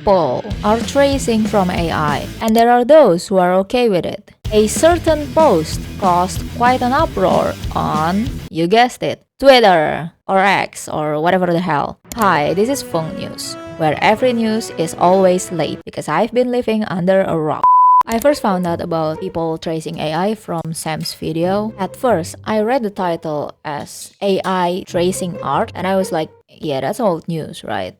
People are tracing from AI, and there are those who are okay with it. A certain post caused quite an uproar on, you guessed it, Twitter or X or whatever the hell. Hi, this is Feng News, where every news is always late because I've been living under a rock. I first found out about people tracing AI from Sam's video. At first, I read the title as AI tracing art, and I was like, yeah, that's old news, right?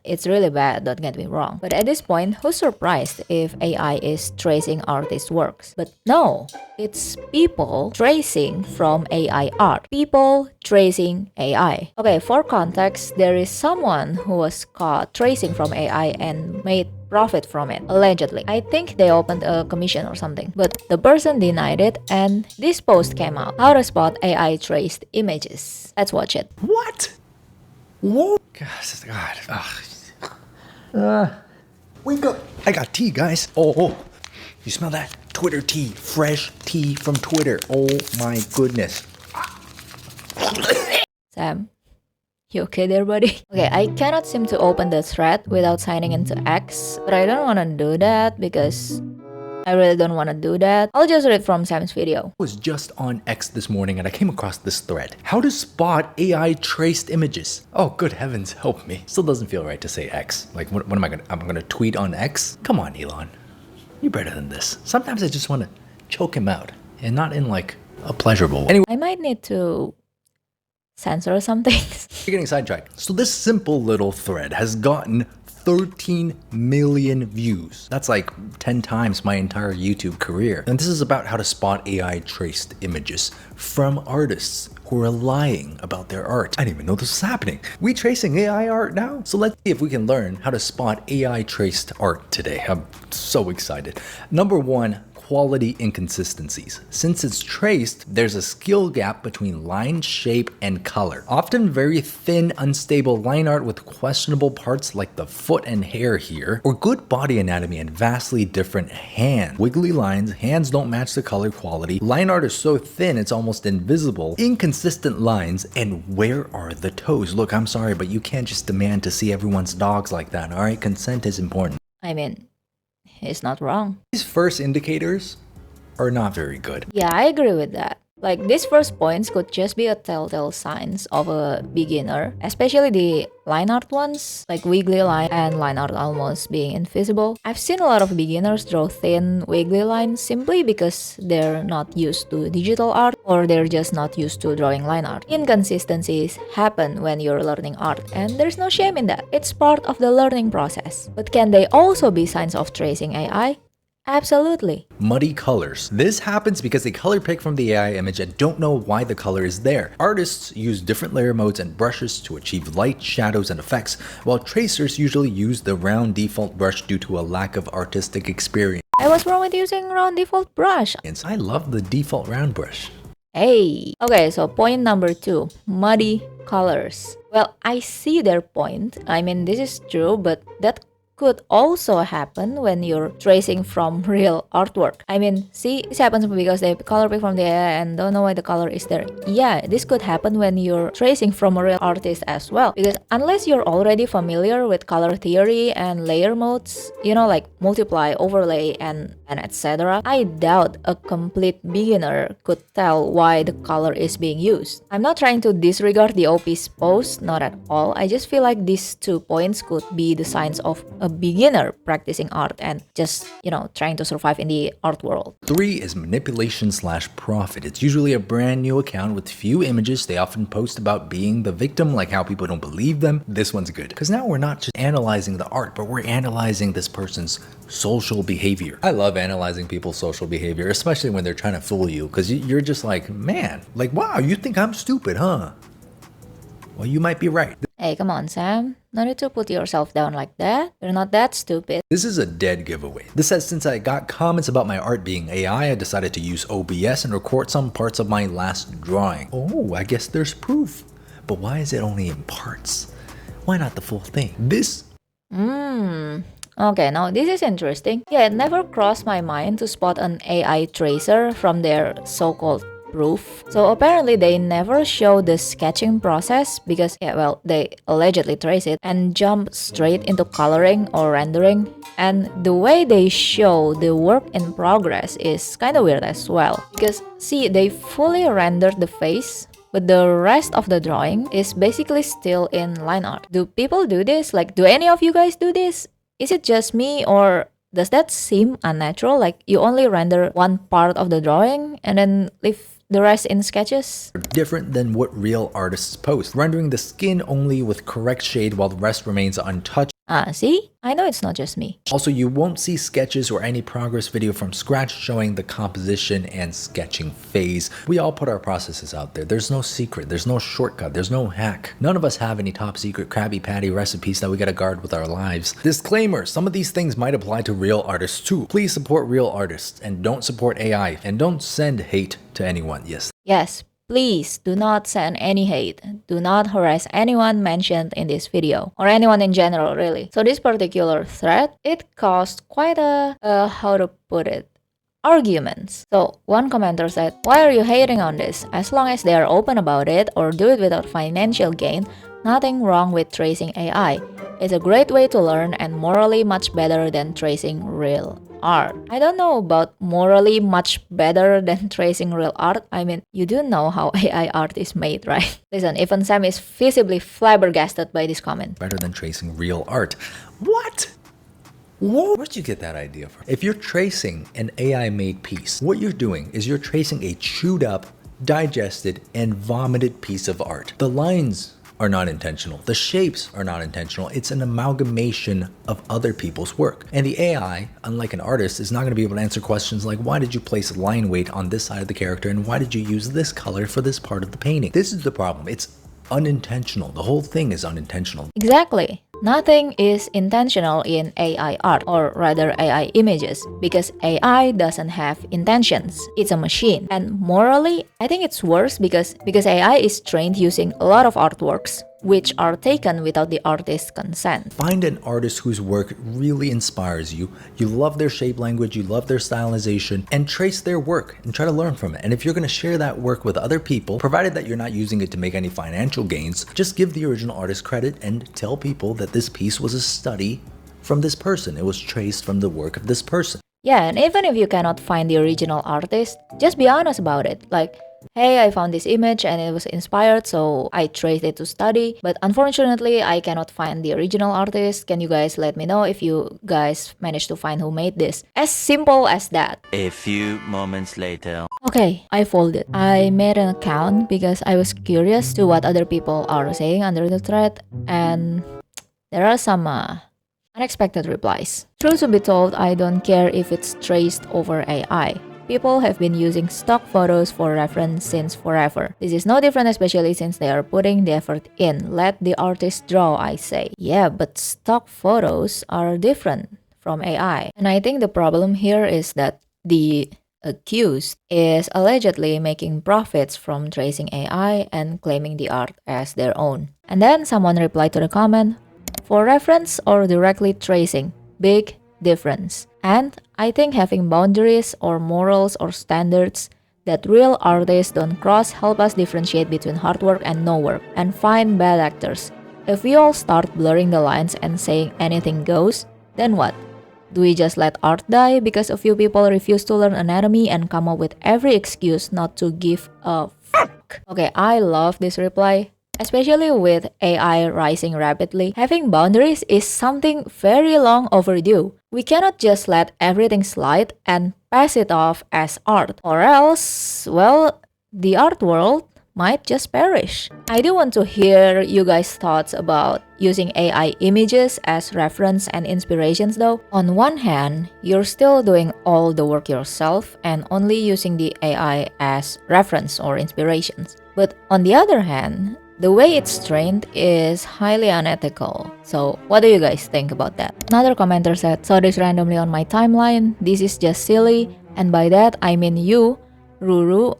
It's really bad, don't get me wrong. But at this point, who's surprised if AI is tracing artists' works? But no, it's people tracing from AI art. People tracing AI. Okay, for context, there is someone who was caught tracing from AI and made profit from it, allegedly. I think they opened a commission or something. But the person denied it, and this post came out. How to spot AI traced images. Let's watch it. What? Whoa. God. Wake up. I got tea, guys. Oh. You smell that? Twitter tea. Fresh tea from Twitter. Oh my goodness. Sam, you okay there, buddy? Okay, I cannot seem to open the thread without signing into X, but I don't want to do that because I really don't want to do that. I'll just read from Sam's video. I was just on X this morning and I came across this thread. How to spot AI traced images. Oh, good heavens, help me. Still doesn't feel right to say X. Like, what am I gonna, I'm gonna tweet on X? Come on, Elon. You're better than this. Sometimes I just want to choke him out and not in like a pleasurable way. Anyway, I might need to censor some things. you're getting sidetracked. So this simple little thread has gotten 13 million views. That's like 10 times my entire YouTube career. And this is about how to spot AI traced images from artists who are lying about their art. I didn't even know this was happening. We tracing AI art now? So let's see if we can learn how to spot AI traced art today. I'm so excited. Number one, quality inconsistencies. Since it's traced, there's a skill gap between line, shape, and color. Often very thin, unstable line art with questionable parts like the foot and hair here, or good body anatomy and vastly different hands. Wiggly lines, hands don't match the color quality, line art is so thin it's almost invisible, inconsistent lines, and where are the toes? Look, I'm sorry, but you can't just demand to see everyone's dogs like that, alright? Consent is important. I mean, he's not wrong. These first indicators are not very good. Yeah, I agree with that. Like, these first points could just be a telltale signs of a beginner, especially the line art ones, like wiggly line and line art almost being invisible. I've seen a lot of beginners draw thin, wiggly lines simply because they're not used to digital art or they're just not used to drawing line art. Inconsistencies happen when you're learning art, and there's no shame in that. It's part of the learning process. But can they also be signs of tracing AI? Absolutely. Muddy colors. This happens because they color pick from the AI image and don't know why the color is there. Artists use different layer modes and brushes to achieve light, shadows, and effects, while tracers usually use the round default brush due to a lack of artistic experience. I was wrong with using round default brush. I love the default round brush. Hey! Okay, so point number 2, muddy colors. Well, I see their point. I mean, this is true, but that could also happen when you're tracing from real artwork. I mean, see, this happens because they color pick from the AI and don't know why the color is there. Yeah, this could happen when you're tracing from a real artist as well. Because unless you're already familiar with color theory and layer modes, you know, like multiply, overlay, and etc., I doubt a complete beginner could tell why the color is being used. I'm not trying to disregard the OP's post, not at all. I just feel like these 2 points could be the signs of a beginner practicing art and just, you know, trying to survive in the art world. 3 is manipulation/profit. It's usually a brand new account with few images. They often post about being the victim, like how people don't believe them. This one's good because now we're not just analyzing the art, but we're analyzing this person's social behavior. I love analyzing people's social behavior, especially when they're trying to fool you, because you're just like, man, like, wow, you think I'm stupid, huh? Well, you might be right. Hey, come on, Sam. No need to put yourself down like that. You're not that stupid. This is a dead giveaway. This says since I got comments about my art being AI, I decided to use OBS and record some parts of my last drawing. Oh, I guess there's proof. But why is it only in parts? Why not the full thing? This... Okay, now this is interesting. Yeah, it never crossed my mind to spot an AI tracer from their so-called proof. So apparently they never show the sketching process because, yeah, well, they allegedly trace it and jump straight into coloring or rendering. And the way they show the work in progress is kind of weird as well. Because, see, they fully rendered the face, but the rest of the drawing is basically still in line art. Do people do this? Like, do any of you guys do this? Is it just me, or does that seem unnatural? Like, you only render one part of the drawing and then leave the rest in sketches? Different than what real artists post, rendering the skin only with correct shade while the rest remains untouched. See? I know it's not just me. Also, you won't see sketches or any progress video from scratch showing the composition and sketching phase. We all put our processes out there. There's no secret, there's no shortcut, there's no hack. None of us have any top secret Krabby Patty recipes that we gotta guard with our lives. Disclaimer, some of these things might apply to real artists too. Please support real artists and don't support AI, and don't send hate to anyone. Yes, please do not send any hate. Do not harass anyone mentioned in this video, or anyone in general, really. So this particular thread, it caused quite a, how to put it, arguments. So one commenter said, "Why are you hating on this? As long as they are open about it or do it without financial gain, nothing wrong with tracing AI. It's a great way to learn and morally much better than tracing real art." I don't know about morally much better than tracing real art. I mean, you do know how AI art is made, right? Listen, even Sam is visibly flabbergasted by this comment. Better than tracing real art. What? Where'd you get that idea from? If you're tracing an AI-made piece, what you're doing is you're tracing a chewed up, digested, and vomited piece of art. The lines are not intentional. The shapes are not intentional. It's an amalgamation of other people's work. And the AI, unlike an artist, is not going to be able to answer questions like, why did you place line weight on this side of the character and why did you use this color for this part of the painting? This is the problem. It's unintentional. The whole thing is unintentional. Exactly. Nothing is intentional in AI art, or rather AI images, because AI doesn't have intentions. It's a machine. And morally, I think it's worse because AI is trained using a lot of artworks which are taken without the artist's consent. Find an artist whose work really inspires you. You love their shape language, you love their stylization, and trace their work and try to learn from it. And if you're going to share that work with other people, provided that you're not using it to make any financial gains, just give the original artist credit and tell people that this piece was a study from this person. It was traced from the work of this person. Yeah, and even if you cannot find the original artist, just be honest about it. Like, hey, I found this image and it was inspired, so I traced it to study. But unfortunately, I cannot find the original artist. Can you guys let me know if you guys managed to find who made this? As simple as that. A few moments later. Okay, I folded. I made an account because I was curious to what other people are saying under the thread, and there are some unexpected replies. Truth to be told, I don't care if it's traced over AI. People have been using stock photos for reference since forever. This is no different, especially since they are putting the effort in. Let the artist draw, I say. Yeah, but stock photos are different from AI. And I think the problem here is that the accused is allegedly making profits from tracing AI and claiming the art as their own. And then someone replied to the comment, "For reference or directly tracing? Big difference. And I think having boundaries or morals or standards that real artists don't cross help us differentiate between hard work and no work and find bad actors. If we all start blurring the lines and saying anything goes, then what? Do we just let art die because a few people refuse to learn anatomy and come up with every excuse not to give a fuck?" Okay, I love this reply. Especially with AI rising rapidly, having boundaries is something very long overdue. We cannot just let everything slide and pass it off as art, or else, well, the art world might just perish. I do want to hear you guys' thoughts about using AI images as reference and inspirations though. On one hand, you're still doing all the work yourself and only using the AI as reference or inspirations. But on the other hand, the way it's trained is highly unethical. So what do you guys think about that? Another commenter said, "Saw this randomly on my timeline. This is just silly." And by that, I mean you, Ruru,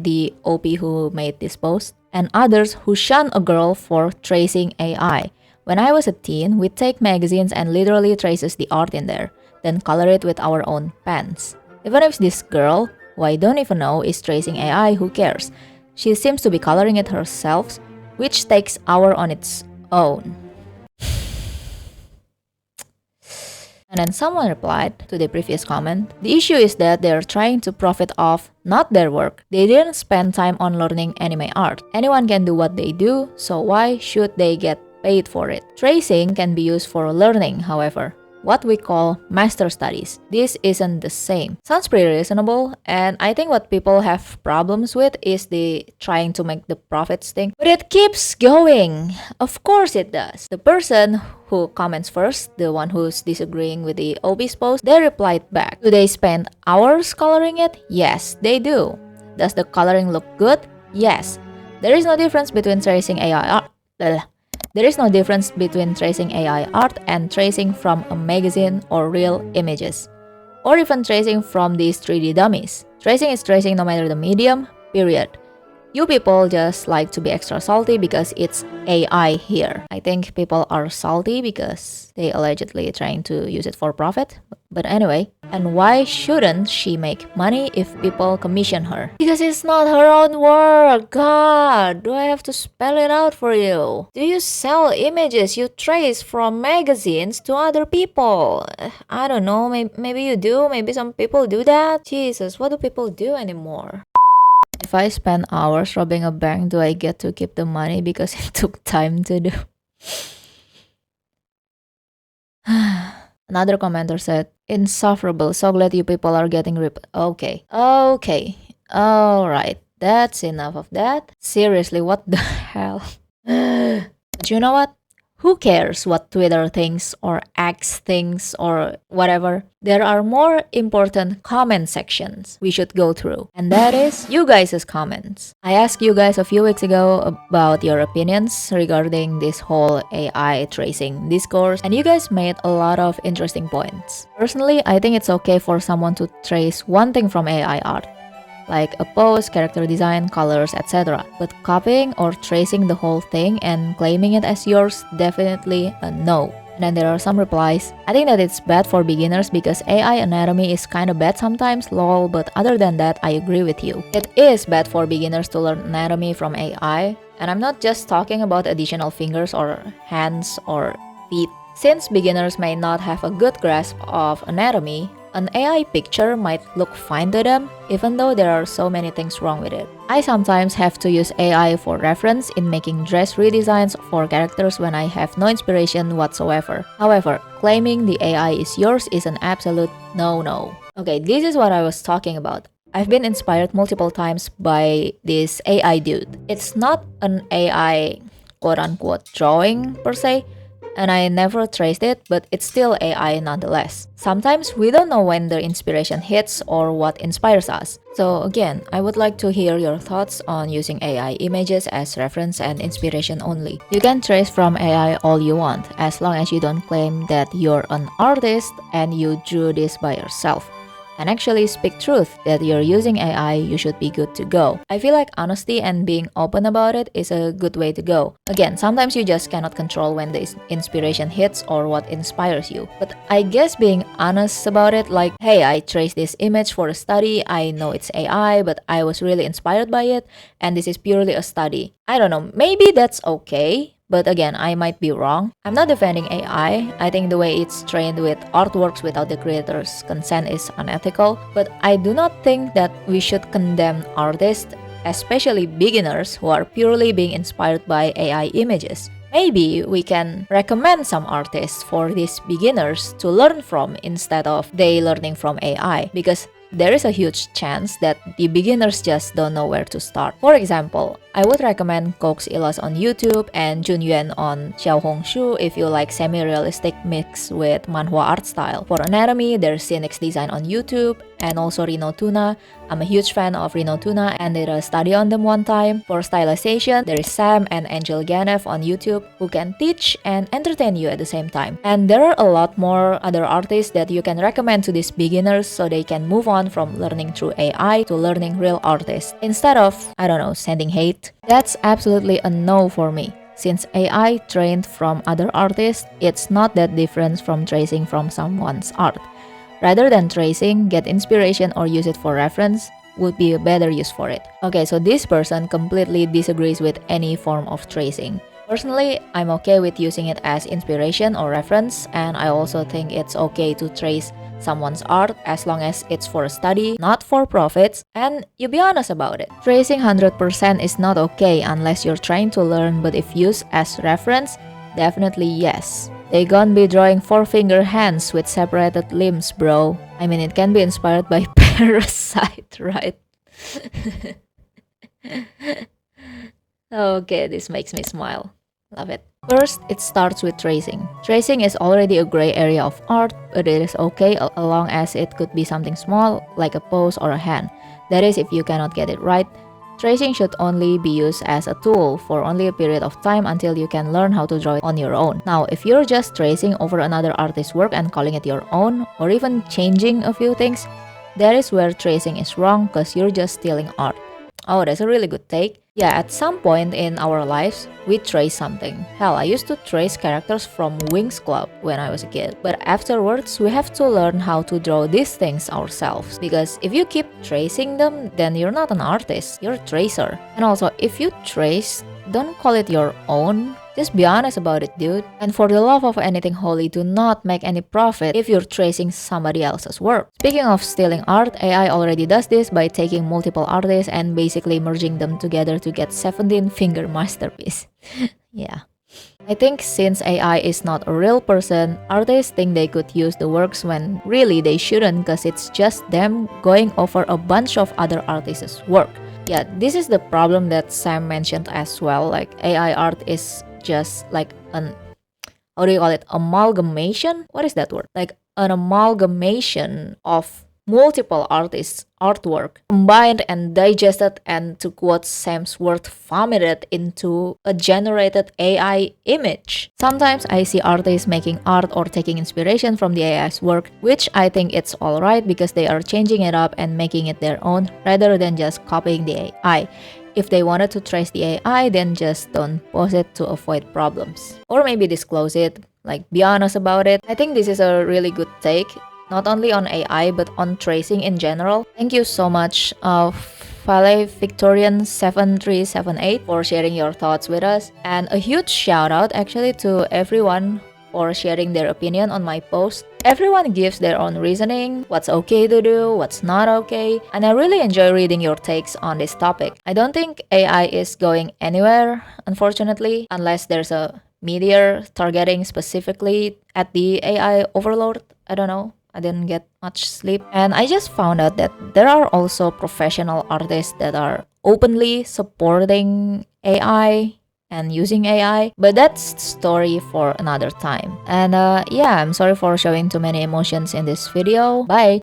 the OP who made this post, and others who shun a girl for tracing AI. When I was a teen, we'd take magazines and literally traces the art in there, then color it with our own pens. Even if this girl who I don't even know is tracing AI, who cares? She seems to be coloring it herself, which takes hours on its own. And then someone replied to the previous comment, the issue is that they're trying to profit off not their work. They didn't spend time on learning anime art. Anyone can do what they do, so why should they get paid for it? Tracing can be used for learning, however, what we call master studies. This isn't the same. Sounds pretty reasonable, and I think what people have problems with is the trying to make the profits thing. But it keeps going. Of course it does. The person who comments first, the one who's disagreeing with the OB's post, they replied back. Do they spend hours coloring it? Yes, they do. Does the coloring look good? Yes. There is no difference between tracing AI art. There is no difference between tracing AI art and tracing from a magazine or real images, or even tracing from these 3D dummies. Tracing is tracing no matter the medium, period. You people just like to be extra salty because it's AI here. I think people are salty because they allegedly trying to use it for profit. But anyway, and why shouldn't she make money if people commission her? Because it's not her own work. God, do I have to spell it out for you? Do you sell images you trace from magazines to other people? I don't know, maybe you do, maybe some people do that. Jesus, what do people do anymore? If I spend hours robbing a bank, do I get to keep the money because it took time to do? Another commenter said, insufferable, so glad you people are getting ripped. Okay, alright, that's enough of that. Seriously, what the hell? But you know what? Who cares what Twitter thinks or X thinks or whatever? There are more important comment sections we should go through, and that is you guys' comments. I asked you guys a few weeks ago about your opinions regarding this whole AI tracing discourse, and you guys made a lot of interesting points. Personally, I think it's okay for someone to trace one thing from AI art, like a pose, character design, colors, etc. But copying or tracing the whole thing and claiming it as yours, definitely a no. And then there are some replies. I think that it's bad for beginners because AI anatomy is kinda bad sometimes, lol, but other than that, I agree with you. It is bad for beginners to learn anatomy from AI, and I'm not just talking about additional fingers or hands or feet. Since beginners may not have a good grasp of anatomy, an AI picture might look fine to them, even though there are so many things wrong with it. I sometimes have to use AI for reference in making dress redesigns for characters when I have no inspiration whatsoever. However, claiming the AI is yours is an absolute no-no. Okay, this is what I was talking about. I've been inspired multiple times by this AI dude. It's not an AI quote-unquote drawing per se, and I never traced it, but it's still AI nonetheless. Sometimes we don't know when the inspiration hits or what inspires us. So again, I would like to hear your thoughts on using AI images as reference and inspiration only. You can trace from AI all you want, as long as you don't claim that you're an artist and you drew this by yourself, and actually speak truth that you're using AI, you should be good to go. I feel like honesty and being open about it is a good way to go. Again, sometimes you just cannot control when the inspiration hits or what inspires you. But I guess being honest about it, like, hey, I traced this image for a study, I know it's AI, but I was really inspired by it, and this is purely a study. I don't know, maybe that's okay. But again, I might be wrong. I'm not defending AI. I think the way it's trained with artworks without the creator's consent is unethical. But I do not think that we should condemn artists, especially beginners who are purely being inspired by AI images. Maybe we can recommend some artists for these beginners to learn from instead of they learning from AI, because there is a huge chance that the beginners just don't know where to start. For example, I would recommend Coke's Ilas on YouTube and Junyuan on Xiaohongshu if you like semi-realistic mix with manhwa art style. For anatomy, there's Cynic's Design on YouTube and also Rino Tuna. I'm a huge fan of Rino Tuna and did a study on them one time. For stylization, there is Sam and Angel Ganev on YouTube who can teach and entertain you at the same time. And there are a lot more other artists that you can recommend to these beginners so they can move on from learning through AI to learning real artists instead of, I don't know, sending hate. That's absolutely a no for me. Since AI trained from other artists, it's not that different from tracing from someone's art. Rather than tracing, get inspiration or use it for reference, would be a better use for it. Okay, so this person completely disagrees with any form of tracing. Personally, I'm okay with using it as inspiration or reference, and I also think it's okay to trace someone's art as long as it's for study, not for profits, and you be honest about it. Tracing 100% is not okay unless you're trying to learn, but if used as reference, definitely yes. They gonna be drawing four-finger hands with separated limbs, bro. I mean, it can be inspired by Parasite, right? Okay, this makes me smile. Love it. First, it starts with tracing. Tracing is already a gray area of art, but it is okay as long as it could be something small, like a pose or a hand. That is, if you cannot get it right. Tracing should only be used as a tool for only a period of time until you can learn how to draw it on your own. Now, if you're just tracing over another artist's work and calling it your own, or even changing a few things, that is where tracing is wrong because you're just stealing art. Oh, that's a really good take. Yeah, at some point in our lives, we trace something. Hell, I used to trace characters from Wings Club when I was a kid. But afterwards, we have to learn how to draw these things ourselves. Because if you keep tracing them, then you're not an artist, you're a tracer. And also, if you trace, don't call it your own. Just be honest about it, dude. And for the love of anything holy, do not make any profit if you're tracing somebody else's work. Speaking of stealing art, AI already does this by taking multiple artists and basically merging them together to get 17-finger masterpiece. Yeah. I think since AI is not a real person, artists think they could use the works when really they shouldn't because it's just them going over a bunch of other artists' work. Yeah, this is the problem that Sam mentioned as well. Like AI art is just like an, how do you call it, amalgamation? What is that word? Like an amalgamation of multiple artists' artwork combined and digested, and to quote Sam's word, vomited into a generated AI image. Sometimes I see artists making art or taking inspiration from the AI's work, which I think it's alright because they are changing it up and making it their own rather than just copying the AI. If they wanted to trace the AI, then just don't post it to avoid problems. Or maybe disclose it, like be honest about it. I think this is a really good take, not only on AI but on tracing in general. Thank you so much, Vale Victorian 7378 for sharing your thoughts with us. And a huge shout out actually to everyone for sharing their opinion on my post. Everyone gives their own reasoning, what's okay to do, what's not okay, and I really enjoy reading your takes on this topic. I don't think AI is going anywhere, unfortunately, unless there's a meteor targeting specifically at the AI overlord. I don't know. I didn't get much sleep. And I just found out that there are also professional artists that are openly supporting AI and using AI, but that's story for another time. And yeah, I'm sorry for showing too many emotions in this video. Bye!